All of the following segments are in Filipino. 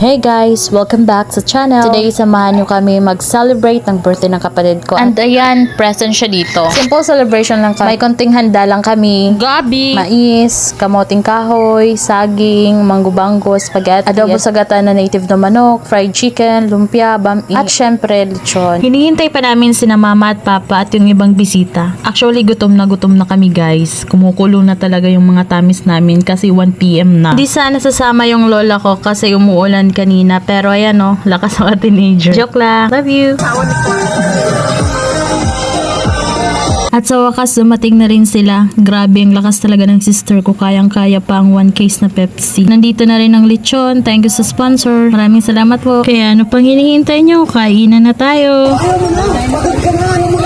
Hey guys! Welcome back sa channel. Today, samahan nyo kami mag-celebrate ng birthday ng kapatid ko. And ayan, present siya dito. Simple celebration lang kami. May konting handa lang kami. Gabi! Mais, kamoting kahoy, saging, manggo-banggo, spaghetti, adobo sa gata na native na manok, fried chicken, lumpia, bami, at syempre, lechon. Hinihintay pa namin sina mama at papa at yung ibang bisita. Actually, gutom na kami guys. Kumukulo na talaga yung mga tamis namin kasi 1 PM na. Hindi sana sasama yung lola ko kasi umuulan kanina. Pero ayan o, lakas mga teenager. Joke lang. Love you! At sa wakas, dumating na rin sila. Grabe, ang lakas talaga ng sister ko. Kayang-kaya pa ang 1 case na Pepsi. Nandito na rin ang lechon. Thank you sa sponsor. Maraming salamat po. Kaya ano pang hinihintay nyo? Kainan na tayo.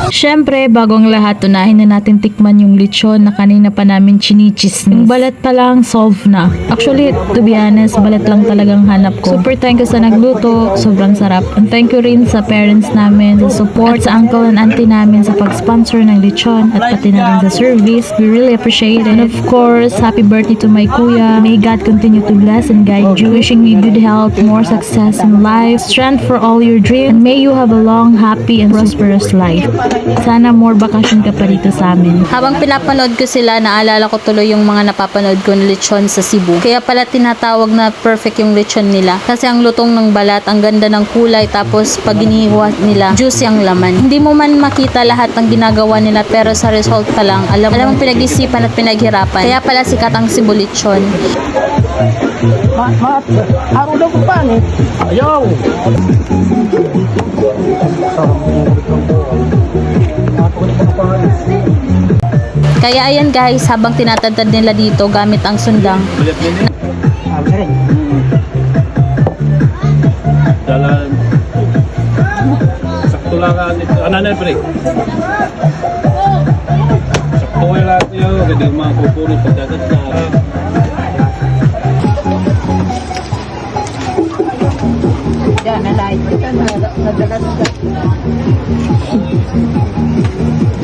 Syempre, bago ang lahat, unahin na natin tikman yung lechon na kanina pa namin chinichismis. Yung balat pa lang, solve na. Actually, to be honest, balat lang talagang hanap ko. Super thank you sa nagluto. Sobrang sarap. And thank you rin sa parents namin, sa support, sa uncle and auntie namin sa pag-sponsor ng lechon at pati na rin sa service. We really appreciate it. And of course, happy birthday to my kuya. May God continue to bless and guide you. Wishing you good health, more success in life, strength for all your dreams, and may you have a long, happy, and prosperous life. Sana more bakasyon ka pa dito sa amin. Habang pinapanood ko sila, naalala ko tuloy yung mga napapanood ko na lechon sa Cebu. Kaya pala tinatawag na perfect yung lechon nila. Kasi ang lutong ng balat, ang ganda ng kulay, tapos pag inihiwa nila, juicy ang laman. Hindi mo man makita lahat ng ginagawa nila, pero sa result pa lang, alam mong pinag-isipan at pinaghirapan. Kaya pala sikat ang Cebu lechon. Araw daw ko pa eh. Ayaw! Kaya ayan guys, habang tinatantad nila dito gamit ang sundang. Dalan. Sakto lang ano na pre. Sakto lang niyo, ganda mga kukulo pagdagat na.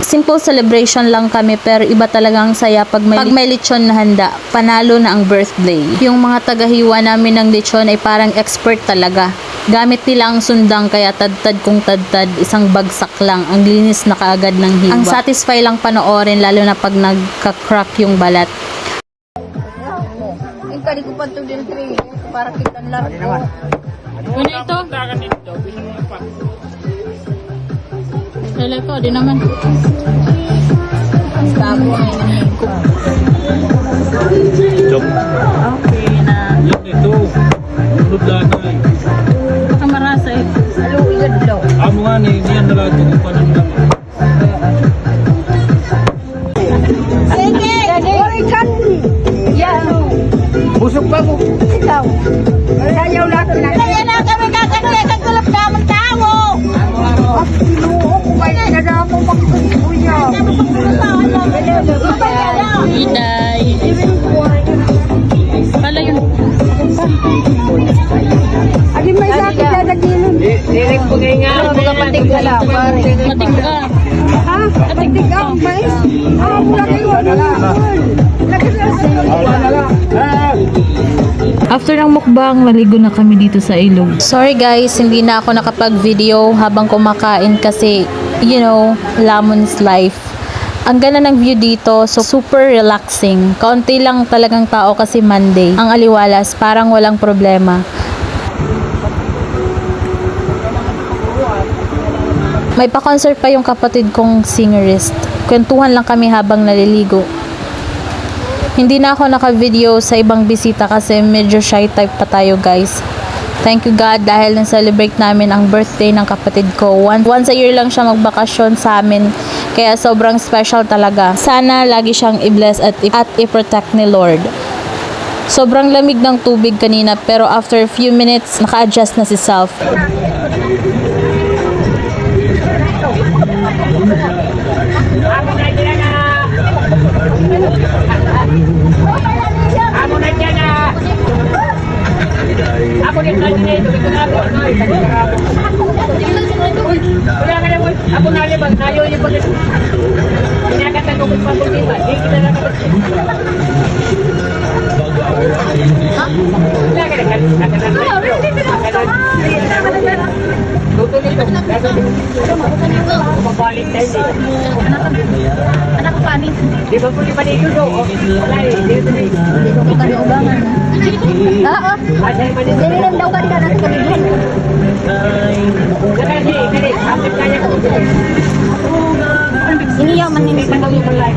Simple celebration lang kami pero iba talagang saya pag may lechon na handa. Panalo na ang birthday. Yung mga tagahiwa namin ng lechon ay parang expert talaga. Gamit nila ang sundang kaya tad-tad kung tad-tad, isang bagsak lang. Ang linis na kaagad ng hiwa. Ang satisfy lang panoorin lalo na pag nagka-crack yung balat. Ikali ko pa ito din para kita lang ko. Ano ito? Lala ko, di naman. Joke. Okay na. Yan ito. Tulog lang ay. Baka marasa eh. Alo, igad daw. Amo nga ni niyan na lang ito pa nang naman. Sige! Oy, candy! Yan! Busog pa ko. Ikaw! Ayaw natin na. Kaya na kami kakagulay kagulap na mong tao! At sinuo ko kayo na na mo magkukuya. Inday. Pala yun. Adi may sakit na nagilin. Direk po ngayon nga. Mga patig ka lang. Mating ka. Ha? Patig ka? Mais? Mula kayo. After ng mukbang, naligo na kami dito sa ilog. Sorry guys, hindi na ako nakapag-video habang kumakain kasi, you know, Lamon's life. Ang ganda ng view dito, so super relaxing. Kaunti lang talagang tao kasi Monday. Ang aliwalas, parang walang problema. May pa-concert pa yung kapatid kong singerist. Kwentuhan lang kami habang naliligo. Hindi na ako naka-video sa ibang bisita kasi medyo shy type pa tayo guys. Thank you God dahil na-celebrate namin ang birthday ng kapatid ko. Once a year lang siya magbakasyon sa amin. Kaya sobrang special talaga. Sana lagi siyang i-bless at i-protect ni Lord. Sobrang lamig ng tubig kanina pero after a few minutes, naka-adjust na si Self. Ako din na dito ako. Wala ka na mo. Ako na libag tayo yung pag. Pinakatan ko pa po dito. Di kita na kapag. Ha? Wala ka na. Mabalik tayo eh. Anak pa ni. Di ba po yung panito do? Wala eh. Di ba po kami ubangan? Oo. Dinilang daw ka di ka natin kami doon. Kasi, kapit kaya ko. Iniyaw man nini pa daw yung malay.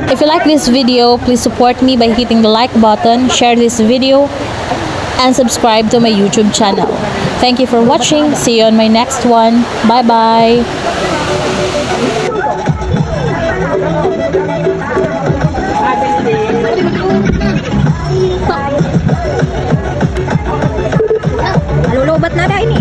If you like this video, please support me by hitting the like button, share this video, and subscribe to my YouTube channel. Thank you for watching. See you on my next one. Bye bye. Lulubat na dahil ini.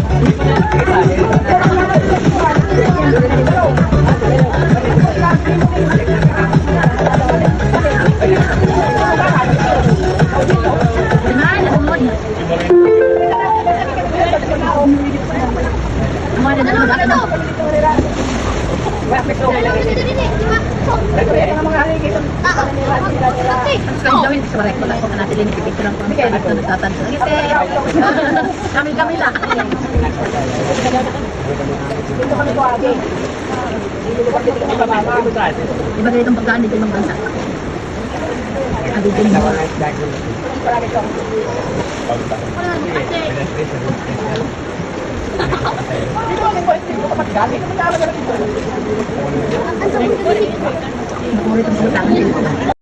Kami lang. Iba na itong pagkaan dito ng bansa. Adi din mo. Ang